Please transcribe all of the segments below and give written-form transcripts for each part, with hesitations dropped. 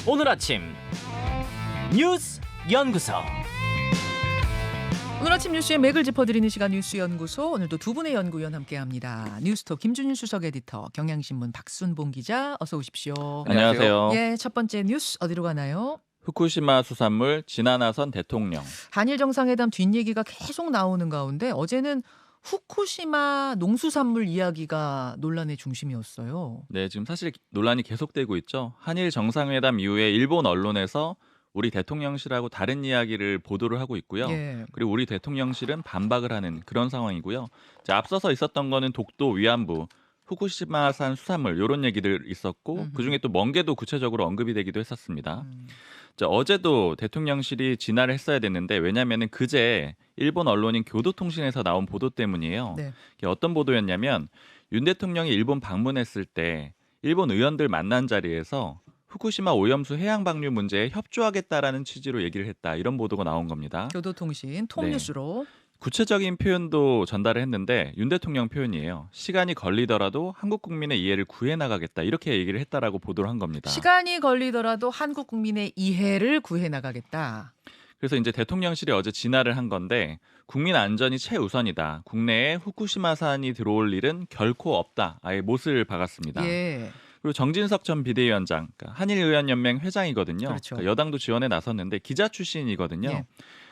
오늘 아침 뉴스 연구소. 오늘 아침 뉴스의 맥을 짚어드리는 시간 뉴스연구소. 오늘도 두 분의 연구위원 함께합니다. 뉴스톱 김준일 수석 에디터, 경향신문 박순봉 기자, 어서 오십시오. 안녕하세요. 예, 첫 번째 뉴스 어디로 가나요? 후쿠시마 수산물 지나나선 대통령. 한일 정상회담 뒷얘기가 계속 나오는 가운데 어제는 후쿠시마 농수산물 이야기가 논란의 중심이었어요. 네, 지금 사실 논란이 계속되고 있죠. 한일 정상회담 이후에 일본 언론에서 우리 대통령실하고 다른 이야기를 보도를 하고 있고요. 예. 그리고 우리 대통령실은 반박을 하는 그런 상황이고요. 자, 앞서서 있었던 거는 독도 위안부, 후쿠시마산 수산물 이런 얘기들 있었고 그중에 또 멍게도 구체적으로 언급이 되기도 했었습니다. 자, 어제도 대통령실이 진화를 했어야 됐는데 왜냐하면 그제 일본 언론인 교도통신에서 나온 보도 때문이에요. 네. 이게 어떤 보도였냐면 윤 대통령이 일본 방문했을 때 일본 의원들 만난 자리에서 후쿠시마 오염수 해양 방류 문제에 협조하겠다라는 취지로 얘기를 했다. 이런 보도가 나온 겁니다. 교도통신 톱뉴스로. 구체적인 표현도 전달을 했는데 윤 대통령 표현이에요. 시간이 걸리더라도 한국 국민의 이해를 구해 나가겠다. 이렇게 얘기를 했다라고 보도를 한 겁니다. 시간이 걸리더라도 한국 국민의 이해를 구해 나가겠다. 그래서 이제 대통령실이 어제 진화를 한 건데 국민 안전이 최우선이다. 국내에 후쿠시마산이 들어올 일은 결코 없다. 아예 못을 박았습니다. 예. 그리고 정진석 전 비대위원장, 그러니까 한일의원연맹 회장이거든요. 그렇죠. 그러니까 여당도 지원에 나섰는데 기자 출신이거든요. 예.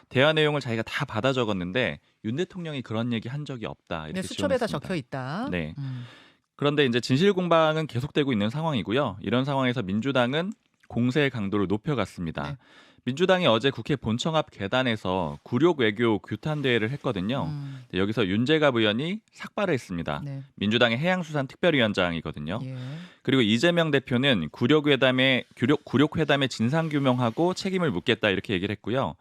대화 내용을 자기가 다 받아 적었는데 윤 대통령이 그런 얘기 한 적이 없다. 이렇게 네, 수첩에다 지원했습니다. 적혀 있다. 네. 그런데 이제 진실 공방은 계속되고 있는 상황이고요. 이런 상황에서 민주당은 공세의 강도를 높여갔습니다. 네. 민주당이 어제 국회 본청 앞 계단에서 굴욕 외교 규탄 대회를 했거든요. 여기서 윤재갑 의원이 삭발을 했습니다. 네. 민주당의 해양수산 특별위원장이거든요. 예. 그리고 이재명 대표는 굴욕회담에 진상 규명하고 책임을 묻겠다 이렇게 얘기를 했고요.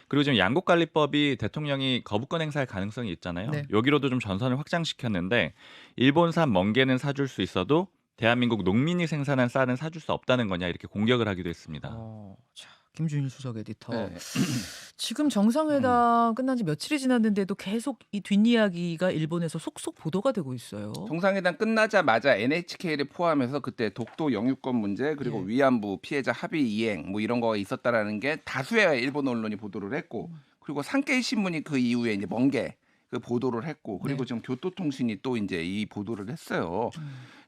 그리고 지금 양국관리법이 대통령이 거부권 행사할 가능성이 있잖아요. 네. 여기로도 좀 전선을 확장시켰는데 일본산 멍게는 사줄 수 있어도 대한민국 농민이 생산한 쌀은 사줄 수 없다는 거냐 이렇게 공격을 하기도 했습니다. 자, 김준일 수석 에디터. 네. 지금 정상회담 끝난 지 며칠이 지났는데도 계속 이 뒷이야기가 일본에서 속속 보도가 되고 있어요. 정상회담 끝나자마자 NHK를 포함해서 그때 독도 영유권 문제 그리고 예. 위안부 피해자 합의 이행 뭐 이런 거가 있었다라는 게 다수의 일본 언론이 보도를 했고 그리고 산케이 신문이 그 이후에 이제 멍게 그 보도를 했고 그리고 네. 지금 교토통신이 또 이제 이 보도를 했어요.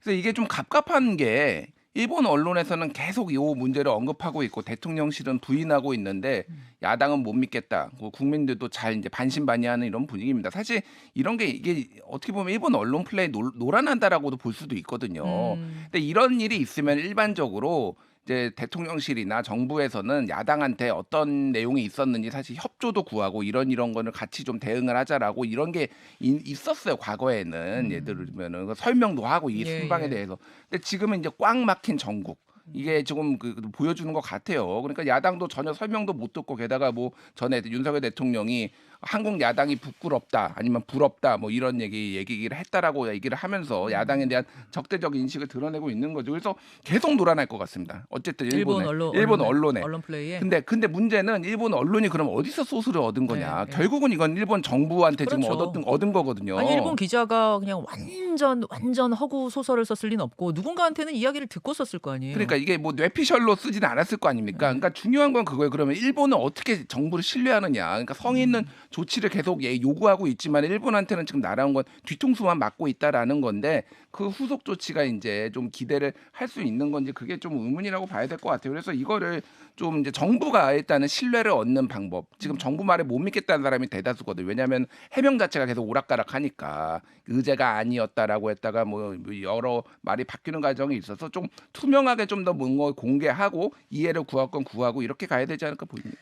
그래서 이게 좀 갑갑한 게 일본 언론에서는 계속 이 문제를 언급하고 있고 대통령실은 부인하고 있는데 야당은 못 믿겠다. 국민들도 잘 이제 반신반의하는 이런 분위기입니다. 사실 이런 게 이게 어떻게 보면 일본 언론 플레이 노란한다라고도 볼 수도 있거든요. 근데 이런 일이 있으면 일반적으로 이제 대통령실이나 정부에서는 야당한테 어떤 내용이 있었는지 사실 협조도 구하고 이런 거를 같이 좀 대응을 하자라고 이런 게 있었어요. 과거에는 예를 들면은 설명도 하고 이 예, 순방에 예. 대해서. 근데 지금은 이제 꽉 막힌 정국. 이게 지금 보여주는 것 같아요. 그러니까 야당도 전혀 설명도 못 듣고 게다가 뭐 전에 윤석열 대통령이 한국 야당이 부끄럽다 아니면 부럽다 뭐 이런 얘기를 했다라고 얘기를 하면서 야당에 대한 적대적 인식을 드러내고 있는 거죠. 그래서 계속 놀아날 것 같습니다. 어쨌든 일본 언론에. 언론 플레이에. 근데 문제는 일본 언론이 그럼 어디서 소스를 얻은 거냐? 네. 결국은 이건 일본 정부한테 지금 그렇죠. 얻은 거거든요. 아니 일본 기자가 그냥 완전 허구 소설을 썼을 리는 없고 누군가한테는 이야기를 듣고 썼을 거 아니에요. 그러니까 이게 뭐 뇌피셜로 쓰지는 않았을 거 아닙니까? 그러니까 중요한 건 그거예요. 그러면 일본은 어떻게 정부를 신뢰하느냐? 그러니까 성의 있는 조치를 계속 요구하고 있지만 일본한테는 지금 날아온 건 뒤통수만 맞고 있다라는 건데 그 후속 조치가 이제 좀 기대를 할 수 있는 건지 그게 좀 의문이라고 봐야 될 것 같아요. 그래서 이거를 좀 이제 정부가 일단은 신뢰를 얻는 방법. 지금 정부 말에 못 믿겠다는 사람이 대다수거든요. 왜냐하면 해명 자체가 계속 오락가락하니까 의제가 아니었다라고 했다가 뭐 여러 말이 바뀌는 과정이 있어서 좀 투명하게 좀 더 뭔가 공개하고 이해를 구하고 이렇게 가야 되지 않을까 보입니다.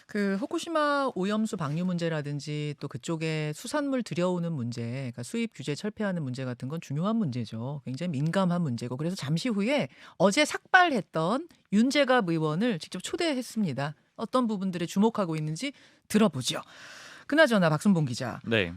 그 후쿠시마 오염수 방류 문제라든지 또 그쪽에 수산물 들여오는 문제, 그러니까 수입 규제 철폐하는 문제 같은 건 중요한 문제죠. 굉장히 민감한 문제고 그래서 잠시 후에 어제 삭발했던 윤재갑 의원을 직접 초대했습니다. 어떤 부분들에 주목하고 있는지 들어보죠. 그나저나 박순봉 기자, 네.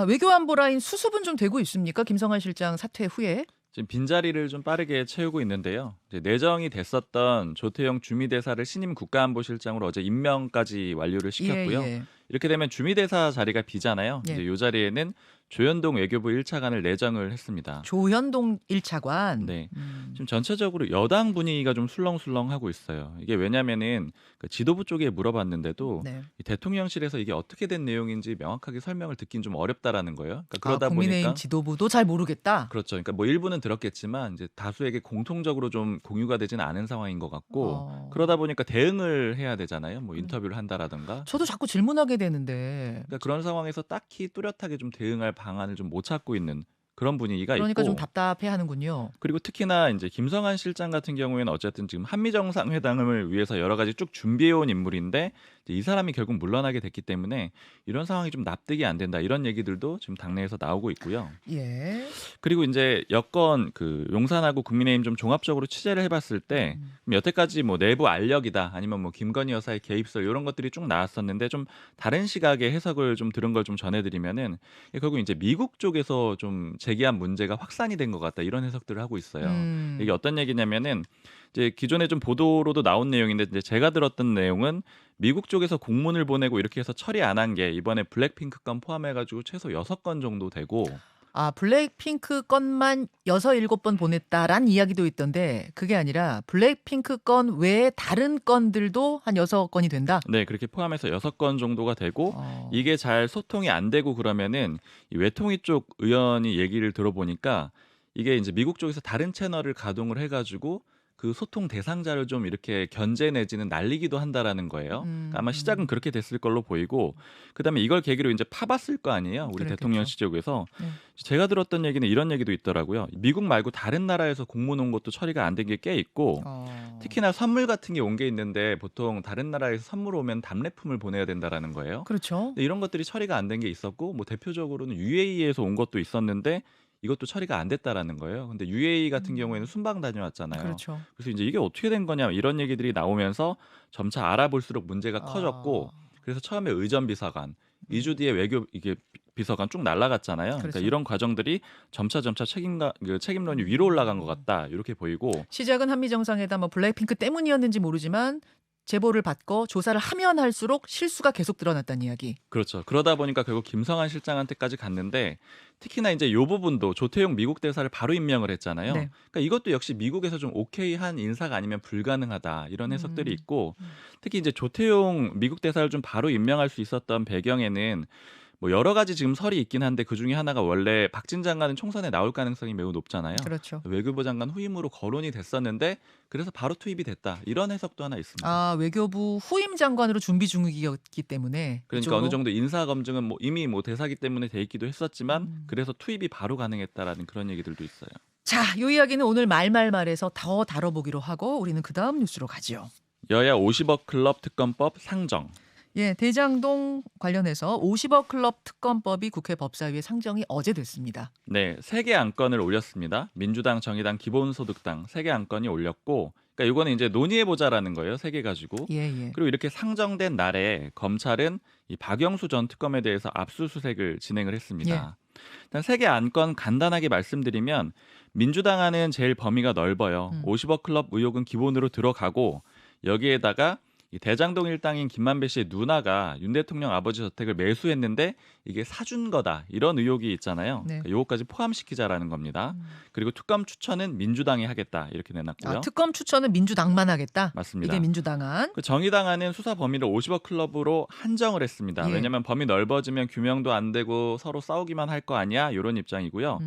외교안보 라인 수습은 좀 되고 있습니까? 김성한 실장 사퇴 후에. 지금 빈자리를 좀 빠르게 채우고 있는데요. 이제 내정이 됐었던 조태영 주미대사를 신임 국가안보실장으로 어제 임명까지 완료를 시켰고요. 예. 이렇게 되면 주미대사 자리가 비잖아요. 예. 이제 이 자리에는 조현동 외교부 1차관을 내정을 했습니다. 조현동 1차관. 네. 지금 전체적으로 여당 분위기가 좀 술렁술렁하고 있어요. 이게 왜냐면은 그 지도부 쪽에 물어봤는데도 네. 이 대통령실에서 이게 어떻게 된 내용인지 명확하게 설명을 듣긴 좀 어렵다라는 거예요. 그러니까 아, 그러다 국민의힘 보니까 지도부도 잘 모르겠다. 그렇죠. 그러니까 뭐 일부는 들었겠지만 이제 다수에게 공통적으로 좀 공유가 되지는 않은 상황인 것 같고 그러다 보니까 대응을 해야 되잖아요. 뭐 인터뷰를 한다라든가. 저도 자꾸 질문하게 되는데 그러니까 그런 상황에서 딱히 뚜렷하게 좀 대응할 방안을 좀 못 찾고 있는 그런 분위기가 그러니까 있고 좀 답답해하는군요. 그리고 특히나 이제 김성한 실장 같은 경우에는 어쨌든 지금 한미 정상회담을 위해서 여러 가지 쭉 준비해온 인물인데 이제 이 사람이 결국 물러나게 됐기 때문에 이런 상황이 좀 납득이 안 된다 이런 얘기들도 지금 당내에서 나오고 있고요. 예. 그리고 이제 여권 그 용산하고 국민의힘 좀 종합적으로 취재를 해봤을 때 여태까지 뭐 내부 알력이다 아니면 뭐 김건희 여사의 개입설 이런 것들이 쭉 나왔었는데 좀 다른 시각의 해석을 좀 들은 걸 좀 전해드리면은 결국 이제 미국 쪽에서 좀 제기한 문제가 확산이 된 것 같다 이런 해석들을 하고 있어요. 이게 어떤 얘기냐면은 이제 기존에 좀 보도로도 나온 내용인데 이제 제가 들었던 내용은 미국 쪽에서 공문을 보내고 이렇게 해서 처리 안 한 게 이번에 블랙핑크 건 포함해가지고 최소 6건 정도 되고 아, 블랙핑크 건만 6, 7번 보냈다란 이야기도 있던데 그게 아니라 블랙핑크 건 외에 다른 건들도 한 6건이 된다? 네 그렇게 포함해서 6건 정도가 되고 이게 잘 소통이 안 되고 그러면은 이 외통위 쪽 의원이 얘기를 들어보니까 이게 이제 미국 쪽에서 다른 채널을 가동을 해가지고 그 소통 대상자를 좀 이렇게 견제 내지는 날리기도 한다라는 거예요. 그러니까 아마 시작은 그렇게 됐을 걸로 보이고 그다음에 이걸 계기로 이제 파봤을 거 아니에요. 우리 그랬겠죠. 대통령 시쪽에서 네. 제가 들었던 얘기는 이런 얘기도 있더라고요. 미국 말고 다른 나라에서 공문 온 것도 처리가 안 된 게 꽤 있고 특히나 선물 같은 게 온 게 있는데 보통 다른 나라에서 선물 오면 답례품을 보내야 된다라는 거예요. 그렇죠. 근데 이런 것들이 처리가 안 된 게 있었고 뭐 대표적으로는 UAE에서 온 것도 있었는데 이것도 처리가 안 됐다라는 거예요. 근데 UAE 같은 경우에는 순방 다녀왔잖아요. 그렇죠. 그래서 이제 이게 어떻게 된 거냐 이런 얘기들이 나오면서 점차 알아볼수록 문제가 커졌고 그래서 처음에 의전 비서관, 2주 뒤에 외교 이게 비서관 쭉 날아갔잖아요. 그러니까 그렇죠. 이런 과정들이 점차 책임론이 위로 올라간 것 같다 이렇게 보이고 시작은 한미 정상회담 뭐 블랙핑크 때문이었는지 모르지만 제보를 받고 조사를 하면 할수록 실수가 계속 드러났다는 이야기. 그렇죠. 그러다 보니까 결국 김성한 실장한테까지 갔는데 특히나 이제 요 부분도 조태용 미국 대사를 바로 임명을 했잖아요. 네. 그러니까 이것도 역시 미국에서 좀 오케이한 인사가 아니면 불가능하다 이런 해석들이 있고 특히 이제 조태용 미국 대사를 좀 바로 임명할 수 있었던 배경에는 뭐 여러 가지 지금 설이 있긴 한데 그 중에 하나가 원래 박진 장관은 총선에 나올 가능성이 매우 높잖아요. 그렇죠. 외교부 장관 후임으로 거론이 됐었는데 그래서 바로 투입이 됐다 이런 해석도 하나 있습니다. 아, 외교부 후임 장관으로 준비 중이었기 때문에 그러니까 그쪽으로? 어느 정도 인사 검증은 뭐 이미 뭐 대사기 때문에 돼 있기도 했었지만 그래서 투입이 바로 가능했다라는 그런 얘기들도 있어요. 자, 이 이야기는 오늘 말말말에서 더 다뤄보기로 하고 우리는 그 다음 뉴스로 가죠. 여야 50억 클럽 특검법 상정. 예, 대장동 관련해서 50억 클럽 특검법이 국회 법사위에 상정이 어제 됐습니다. 네, 3개 안건을 올렸습니다. 민주당, 정의당, 기본소득당 3개 안건이 올렸고 그러니까 이거는 이제 논의해 보자라는 거예요. 3개 가지고. 예, 예. 그리고 이렇게 상정된 날에 검찰은 이 박영수 전 특검에 대해서 압수수색을 진행을 했습니다. 일단 3개 안건 간단하게 말씀드리면 민주당안은 제일 범위가 넓어요. 50억 클럽 의혹은 기본으로 들어가고 여기에다가 이 대장동 일당인 김만배 씨의 누나가 윤 대통령 아버지 저택을 매수했는데 이게 사준 거다 이런 의혹이 있잖아요. 네. 그러니까 요거까지 포함시키자라는 겁니다. 그리고 특검 추천은 민주당이 하겠다 이렇게 내놨고요. 아, 특검 추천은 민주당만 하겠다. 맞습니다. 이게 민주당안. 그 정의당안은 수사 범위를 50억 클럽으로 한정을 했습니다. 예. 왜냐하면 범위 넓어지면 규명도 안 되고 서로 싸우기만 할 거 아니야 이런 입장이고요.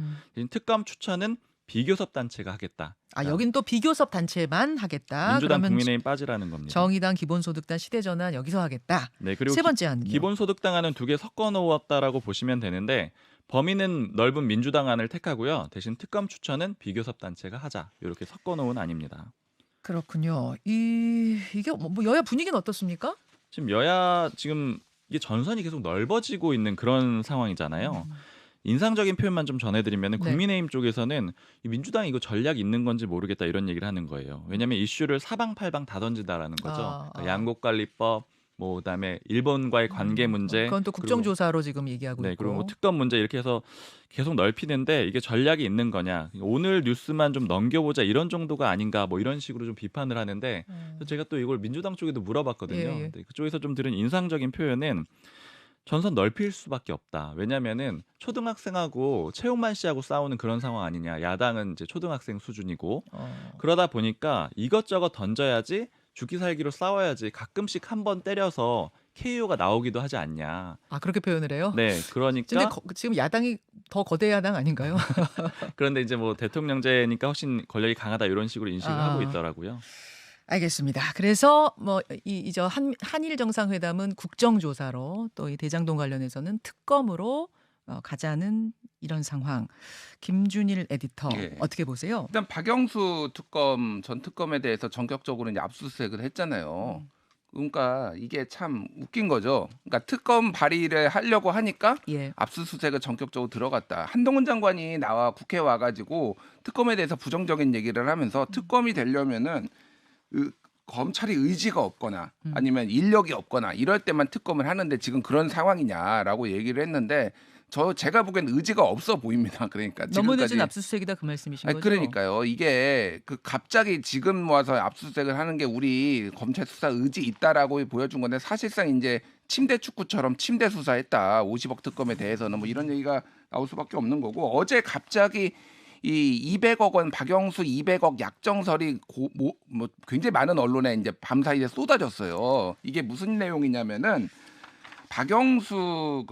특검 추천은 비교섭 단체가 하겠다. 아, 여긴 또 비교섭 단체만 하겠다. 민주당 그러면 국민의힘 빠지라는 겁니다. 정의당 기본소득당 시대전환 여기서 하겠다. 네, 그리고 세 번째 안은요. 기본소득당안은 2개 섞어 놓았다라고 보시면 되는데 범위는 넓은 민주당안을 택하고요. 대신 특검 추천은 비교섭 단체가 하자. 이렇게 섞어 놓은 안입니다. 그렇군요. 이게 뭐 여야 분위기는 어떻습니까? 지금 여야 지금 이게 전선이 계속 넓어지고 있는 그런 상황이잖아요. 인상적인 표현만 좀 전해드리면 네. 국민의힘 쪽에서는 이 민주당이 이거 전략 있는 건지 모르겠다 이런 얘기를 하는 거예요. 왜냐하면 이슈를 사방팔방 다 던진다라는 거죠. 그러니까 양곡관리법, 뭐 그다음에 일본과의 관계 문제, 그건 또 국정조사로 지금 얘기하고 네, 있고. 그리고 뭐 특검 문제 이렇게 해서 계속 넓히는데 이게 전략이 있는 거냐? 오늘 뉴스만 좀 넘겨보자 이런 정도가 아닌가? 뭐 이런 식으로 좀 비판을 하는데 그래서 제가 또 이걸 민주당 쪽에도 물어봤거든요. 예, 예. 근데 그쪽에서 좀 들은 인상적인 표현은 전선 넓힐 수밖에 없다. 왜냐면은 초등학생하고 최홍만 씨하고 싸우는 그런 상황 아니냐. 야당은 이제 초등학생 수준이고 그러다 보니까 이것저것 던져야지 죽기 살기로 싸워야지 가끔씩 한 번 때려서 KO가 나오기도 하지 않냐. 아 그렇게 표현을 해요? 네, 근데 그러니까 지금 야당이 더 거대 야당 아닌가요? 그런데 이제 뭐 대통령제니까 훨씬 권력이 강하다 이런 식으로 인식을 하고 있더라고요. 알겠습니다. 그래서 뭐 이저 한일 정상회담은 국정조사로 또 이 대장동 관련해서는 특검으로 가자는 이런 상황. 김준일 에디터 예. 어떻게 보세요? 일단 박영수 특검 전 특검에 대해서 전격적으로 이제 압수수색을 했잖아요. 그러니까 이게 참 웃긴 거죠. 그러니까 특검 발의를 하려고 하니까 예. 압수수색을 전격적으로 들어갔다. 한동훈 장관이 나와 국회 와가지고 특검에 대해서 부정적인 얘기를 하면서 특검이 되려면은 검찰이 의지가 없거나 아니면 인력이 없거나 이럴 때만 특검을 하는데 지금 그런 상황이냐라고 얘기를 했는데 제가 보기엔 의지가 없어 보입니다. 그러니까 너무 늦은 지금까지 압수수색이다 그 말씀이신 거죠? 그러니까요. 이게 갑자기 지금 와서 압수수색을 하는 게 우리 검찰 수사 의지 있다라고 보여준 건데 사실상 이제 침대 축구처럼 침대 수사했다. 50억 특검에 대해서는 뭐 이런 얘기가 나올 수밖에 없는 거고 어제 갑자기 이 200억 원 박영수 200억 약정설이 굉장히 많은 언론에 이제 밤사이에 쏟아졌어요. 이게 무슨 내용이냐면은 박영수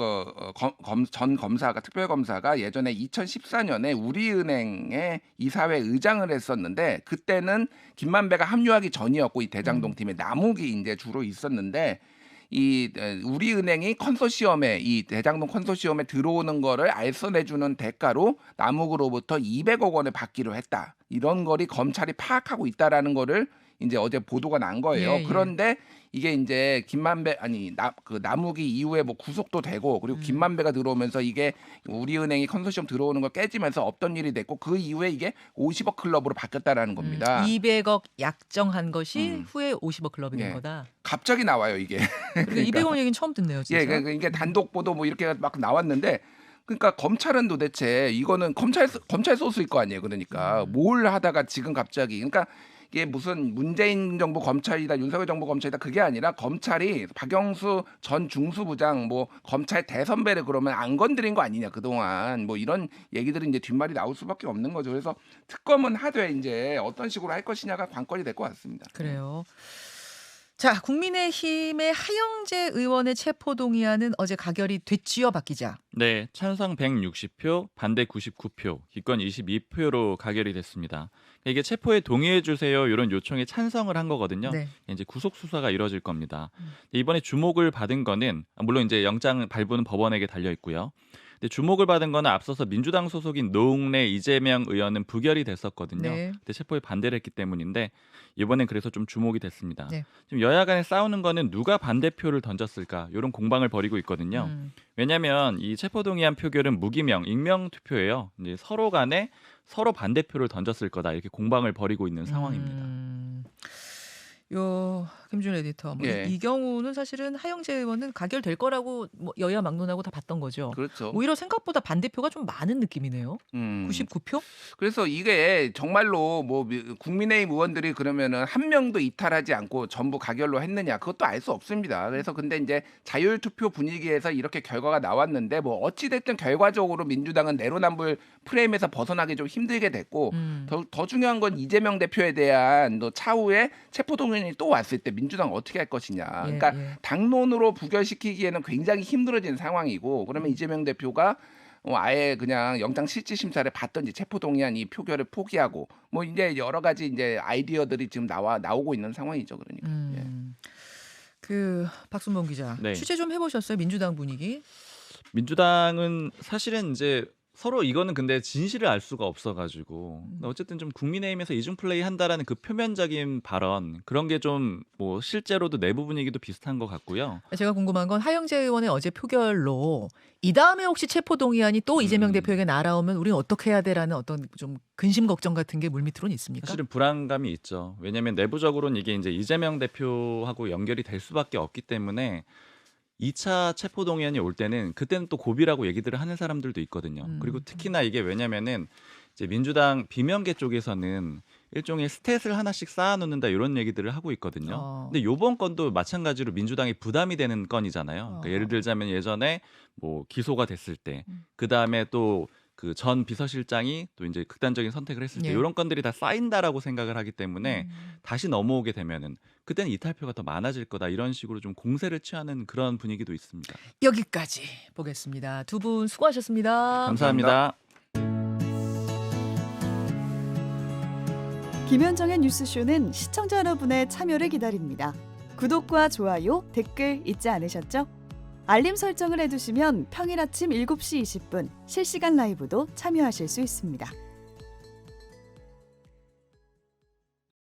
전 검사가 특별검사가 예전에 2014년에 우리은행의 이사회 의장을 했었는데 그때는 김만배가 합류하기 전이었고 이 대장동 팀에 남욱이 이제 주로 있었는데 이 우리은행이 컨소시엄에 이 대장동 컨소시엄에 들어오는 거를 알선해주는 대가로 남욱으로부터 200억 원을 받기로 했다. 이런 거를 검찰이 파악하고 있다라는 거를 이제 어제 보도가 난 거예요. 예, 예. 그런데 이게 이제 김만배 남욱이 이후에 뭐 구속도 되고 그리고 김만배가 들어오면서 이게 우리은행이 컨소시엄 들어오는 걸 깨지면서 없던 일이 됐고 그 이후에 이게 50억 클럽으로 바뀌었다라는 겁니다. 200억 약정한 것이 후에 50억 클럽이 된 예. 거다. 갑자기 나와요 이게. 그러니까 200억 얘기는 처음 듣네요. 진짜. 예, 이게 단독 보도 뭐 이렇게 막 나왔는데, 그러니까 검찰은 도대체 이거는 검찰 소스일 거 아니에요. 그러니까 뭘 하다가 지금 갑자기, 그러니까 이게 무슨 문재인 정부 검찰이다, 윤석열 정부 검찰이다 그게 아니라 검찰이 박영수 전 중수부장 뭐 검찰 대선배를 그러면 안 건드린 거 아니냐 그동안 뭐 이런 얘기들이 이제 뒷말이 나올 수밖에 없는 거죠. 그래서 특검은 하되 이제 어떤 식으로 할 것이냐가 관건이 될 것 같습니다. 그래요. 자, 국민의힘의 하영재 의원의 체포동의안은 어제 가결이 됐지요, 박 기자. 네, 찬성 160표, 반대 99표, 기권 22표로 가결이 됐습니다. 이게 체포에 동의해 주세요 이런 요청에 찬성을 한 거거든요. 네. 이제 구속 수사가 이뤄질 겁니다. 이번에 주목을 받은 거는 물론 이제 영장 발부는 법원에게 달려 있고요. 근데 주목을 받은 거는 앞서서 민주당 소속인 노웅래 이재명 의원은 부결이 됐었거든요. 네. 근데 체포에 반대를 했기 때문인데 이번엔 그래서 좀 주목이 됐습니다. 네. 지금 여야 간에 싸우는 거는 누가 반대표를 던졌을까 이런 공방을 벌이고 있거든요. 왜냐하면 이 체포동의안 표결은 무기명, 익명 투표예요. 이제 서로 간에 서로 반대표를 던졌을 거다 이렇게 공방을 벌이고 있는 상황입니다. 요 김준 에디터 뭐 예. 이 경우는 사실은 하영재 의원은 가결될 거라고 뭐 여야 막론하고 다 봤던 거죠. 그렇죠. 오히려 생각보다 반대표가 좀 많은 느낌이네요. 99표? 그래서 이게 정말로 뭐 국민의힘 의원들이 그러면은 한 명도 이탈하지 않고 전부 가결로 했느냐 그것도 알 수 없습니다. 그래서 근데 이제 자율 투표 분위기에서 이렇게 결과가 나왔는데 뭐 어찌 됐든 결과적으로 민주당은 내로남불 프레임에서 벗어나기 좀 힘들게 됐고 더 중요한 건 이재명 대표에 대한 또 차후에 체포동의안이 또 왔을 때 민주당 어떻게 할 것이냐. 그러니까 당론으로 부결시키기에는 굉장히 힘들어진 상황이고 그러면 이재명 대표가 아예 그냥 영장 실질 심사를 받든지 체포동의안 이 표결을 포기하고 뭐 이제 여러 가지 이제 아이디어들이 지금 나오고 있는 상황이죠. 그러니까. 예. 그 박순봉 기자 네. 취재 좀 해보셨어요? 민주당 분위기? 민주당은 사실은 이제 서로 이거는 근데 진실을 알 수가 없어가지고 어쨌든 좀 국민의힘에서 이중 플레이 한다라는 그 표면적인 발언 그런 게 좀 뭐 실제로도 내부 분위기도 비슷한 것 같고요. 제가 궁금한 건 하영재 의원의 어제 표결로 이 다음에 혹시 체포동의안이 또 이재명 대표에게 날아오면 우리는 어떻게 해야 돼라는 어떤 좀 근심 걱정 같은 게 물밑으로는 있습니까? 사실은 불안감이 있죠. 왜냐하면 내부적으로는 이게 이제 이재명 대표하고 연결이 될 수밖에 없기 때문에 2차 체포동의안이 올 때는 그때는 또 고비라고 얘기들을 하는 사람들도 있거든요. 그리고 특히나 이게 왜냐면은 이제 민주당 비명계 쪽에서는 일종의 스탯을 하나씩 쌓아놓는다 이런 얘기들을 하고 있거든요. 근데 요번 건도 마찬가지로 민주당이 부담이 되는 건이잖아요. 그러니까 예를 들자면 예전에 뭐 기소가 됐을 때, 그 다음에 또 그 전 비서실장이 또 이제 극단적인 선택을 했을 때 예. 이런 건들이 다 쌓인다라고 생각을 하기 때문에 다시 넘어오게 되면은 그때는 이탈표가 더 많아질 거다 이런 식으로 좀 공세를 취하는 그런 분위기도 있습니다. 여기까지 보겠습니다. 두 분 수고하셨습니다. 감사합니다. 김현정의 뉴스쇼는 시청자 여러분의 참여를 기다립니다. 구독과 좋아요, 댓글 잊지 않으셨죠? 알림 설정을 해두시면 평일 아침 7시 20분 실시간 라이브도 참여하실 수 있습니다.